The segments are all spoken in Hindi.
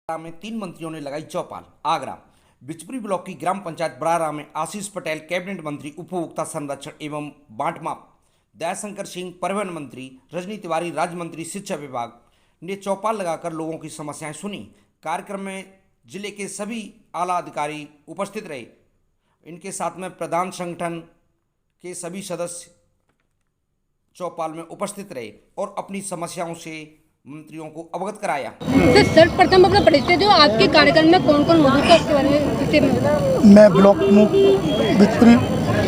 में 3 मंत्रियों ने लगाई चौपाल। आगरा बिचपुरी ब्लॉक की ग्राम पंचायत बरारा में आशीष पटेल कैबिनेट मंत्री उपभोक्ता संरक्षण एवं बांट माप, दयाशंकर सिंह परिवहन मंत्री, रजनी तिवारी राज्य मंत्री शिक्षा विभाग ने चौपाल लगाकर लोगों की समस्याएं सुनी। कार्यक्रम में जिले के सभी आला अधिकारी उपस्थित रहे। इनके साथ में प्रधान संगठन के सभी सदस्य चौपाल में उपस्थित रहे और अपनी समस्याओं से मंत्रियों को अवगत कराया। सर्वप्रथम अपना परिचय दो, आपके कार्यक्रम में कौन कौन मौजूद है उसके बारे में। मैं ब्लॉक प्रमुख बिचपुरी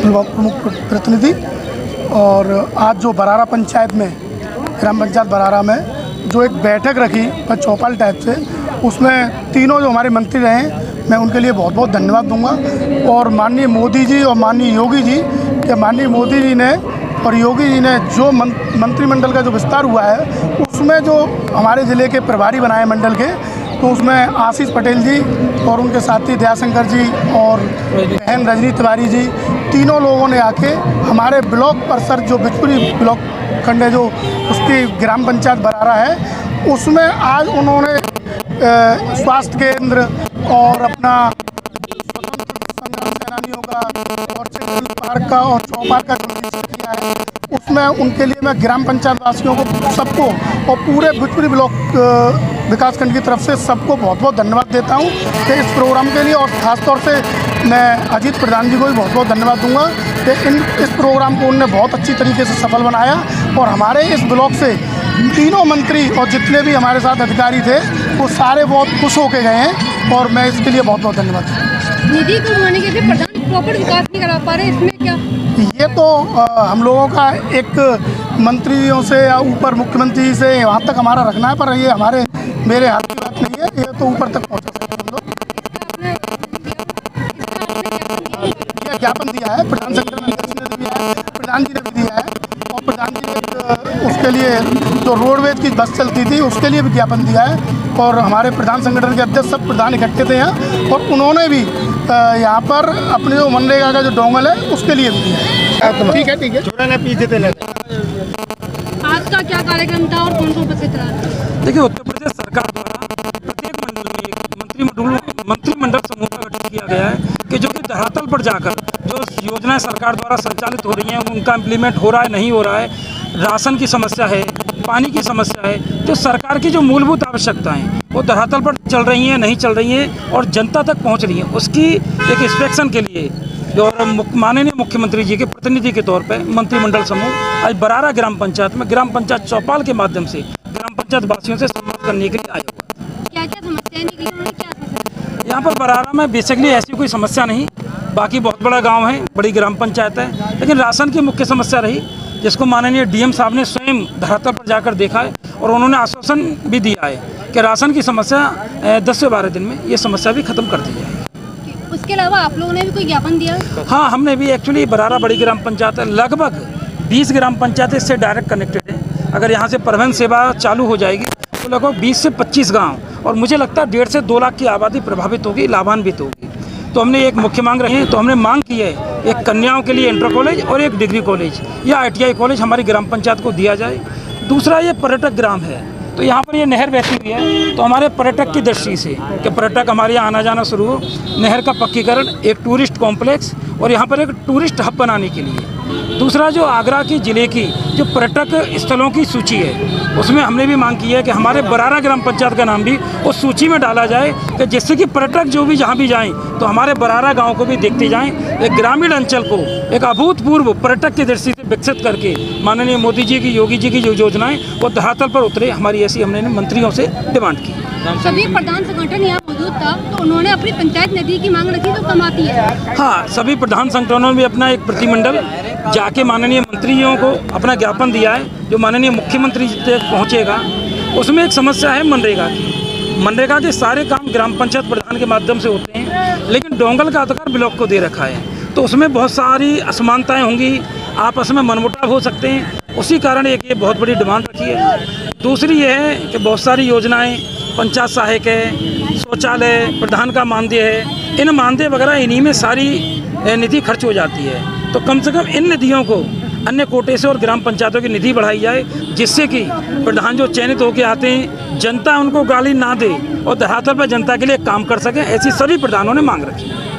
ब्लॉक प्रमुख प्रतिनिधि, और आज जो बरारा पंचायत में ग्राम पंचायत बरारा में जो एक बैठक रखी पर चौपाल टाइप से, उसमें तीनों जो हमारे मंत्री रहे, मैं उनके लिए बहुत बहुत धन्यवाद दूंगा। और माननीय मोदी जी और माननीय योगी जी, कि माननीय मोदी जी ने और योगी जी ने जो मंत्रिमंडल का जो विस्तार हुआ है, उसमें जो हमारे ज़िले के प्रभारी बनाए मंडल के, तो उसमें आशीष पटेल जी और उनके साथी दयाशंकर जी और बहन रजनी तिवारी जी, तीनों लोगों ने आके हमारे ब्लॉक परिसर जो बिचपुरी ब्लॉक खंड है, जो उसकी ग्राम पंचायत बरारा है, उसमें आज उन्होंने स्वास्थ्य केंद्र और अपना सेनानियों का और चिल्ड्रन पार्क का और चौपाल का निरीक्षण किया है। उसमें उनके लिए मैं ग्राम पंचायत वासियों को सबको और पूरे बिचपुरी ब्लॉक विकासखंड की तरफ से सबको बहुत बहुत धन्यवाद देता हूं कि इस प्रोग्राम के लिए। और ख़ासतौर से मैं अजीत प्रधान जी को भी बहुत बहुत धन्यवाद दूंगा कि इस प्रोग्राम को उन्होंने बहुत अच्छी तरीके से सफल बनाया। और हमारे इस ब्लॉक से तीनों मंत्री और जितने भी हमारे साथ अधिकारी थे, वो सारे बहुत खुश होके गए हैं, और मैं इसके लिए बहुत बहुत धन्यवाद। निधि को होने के लिए प्रधान प्रॉपर विकास नहीं करा पा रहे, इसमें क्या? ये तो हम लोगों का एक मंत्रियों से या ऊपर मुख्यमंत्री से वहाँ तक हमारा रखना है, पर ये मेरे हाथ की बात नहीं है, ये तो ऊपर तक पहुँचा सकते हैं हम लोग। ये ज्ञापन दिया है, प्रधान संगठन अध्यक्ष ने भी दिया है, प्रधान जी ने भी दिया है, और प्रधान जी ने उसके लिए जो रोडवेज की बस चलती थी उसके लिए भी ज्ञापन दिया है। और हमारे प्रधान संगठन के अध्यक्ष सब प्रधान इकट्ठे थे यहाँ, और उन्होंने भी यहाँ पर अपने जो मनरेगा का जो डोंगल है उसके लिए भी दिया है। ठीक है आज का क्या कार्यक्रम था और कौन कौन उपस्थित रहा? देखिए, उत्तर प्रदेश सरकार द्वारा प्रत्येक मंडल में एक मंत्रिमंडल समूह का गठन किया गया है कि जो कि धरातल पर जाकर जो योजनाएं सरकार द्वारा संचालित हो रही हैं उनका इम्प्लीमेंट हो रहा है, नहीं हो रहा है, राशन की समस्या है, पानी की समस्या है, तो सरकार की जो मूलभूत आवश्यकताएं वो धरातल पर चल रही हैं, नहीं चल रही हैं और जनता तक पहुंच रही हैं, उसकी एक इंस्पेक्शन के लिए और माननीय मुख्यमंत्री जी के प्रतिनिधि के तौर पर मंत्रिमंडल समूह आज बरारा ग्राम पंचायत में ग्राम पंचायत चौपाल के माध्यम से ग्राम पंचायत वासियों से संवाद करने के लिए आया हुआ। क्या-क्या समस्याएं निकली, क्या? यहाँ पर बरारा में बेसिकली ऐसी कोई समस्या नहीं, बाकी बहुत बड़ा गांव है, बड़ी ग्राम पंचायत है, लेकिन राशन की मुख्य समस्या रही, जिसको माननीय डीएम साहब ने स्वयं धरातल पर जाकर देखा है और उन्होंने आश्वासन भी दिया है कि राशन की समस्या 10 से 12 दिन में ये समस्या भी खत्म कर दी जाएगी। उसके अलावा आप लोगों ने भी कोई ज्ञापन दिया? हाँ, हमने भी एक्चुअली बरारा बड़ी ग्राम पंचायत है, लगभग 20 ग्राम पंचायत इससे डायरेक्ट कनेक्टेड है। अगर यहाँ से परिवहन सेवा चालू हो जाएगी तो लगभग 20 से 25 गाँव, और मुझे लगता है 1.5 से 2 लाख की आबादी प्रभावित होगी, लाभान्वित होगी। तो हमने एक मुख्य मांग रही है, तो हमने मांग की है एक कन्याओं के लिए इंटर कॉलेज और एक डिग्री कॉलेज या ITI कॉलेज हमारी ग्राम पंचायत को दिया जाए। दूसरा, ये पर्यटक ग्राम है, तो यहाँ पर ये नहर बहती हुई है, तो हमारे पर्यटक की दृष्टि से कि पर्यटक हमारे यहाँ आना जाना शुरू हो, नहर का पक्कीकरण, एक टूरिस्ट कॉम्प्लेक्स और यहाँ पर एक टूरिस्ट हब बनाने के लिए। दूसरा, जो आगरा की ज़िले की जो पर्यटक स्थलों की सूची है, उसमें हमने भी मांग की है कि हमारे बरारा ग्राम पंचायत का नाम भी उस सूची में डाला जाए, कि जिससे कि पर्यटक जो भी जहाँ भी जाएं तो हमारे बरारा गांव को भी देखते जाएं। एक ग्रामीण अंचल को एक अभूतपूर्व पर्यटक की दृष्टि से विकसित करके माननीय मोदी जी की, योगी जी की जो योजनाएँ वो धरातल पर उतरे, हमारी ऐसी हमने मंत्रियों से डिमांड की। सभी प्रधान संगठन यहाँ मौजूद था, तो उन्होंने अपनी पंचायत निधि की मांग रखी, तो कम आती है। हाँ, सभी प्रधान संगठनों ने भी अपना एक प्रतिनिधिमंडल जाके माननीय मंत्रियों को अपना ज्ञापन दिया है, जो माननीय मुख्यमंत्री तक पहुँचेगा। उसमें एक समस्या है मनरेगा की। मनरेगा के सारे काम ग्राम पंचायत प्रधान के माध्यम से होते हैं, लेकिन डोंगल का अधिकार ब्लॉक को दे रखा है, तो उसमें बहुत सारी असमानताएँ होंगी, आपस में मनमुटाव हो सकते हैं। उसी कारण एक ये बहुत बड़ी डिमांड रखी है। दूसरी ये है कि बहुत सारी योजनाएँ, पंचायत सहायक है, शौचालय, प्रधान का मानदेय है, इन मानदेय वगैरह इन्हीं में सारी निधि खर्च हो जाती है। तो कम से कम इन निधियों को अन्य कोटे से और ग्राम पंचायतों की निधि बढ़ाई जाए, जिससे कि प्रधान जो चयनित होकर आते हैं जनता उनको गाली ना दे और धरातल पर जनता के लिए काम कर सकें। ऐसी सभी प्रधानों ने मांग रखी है।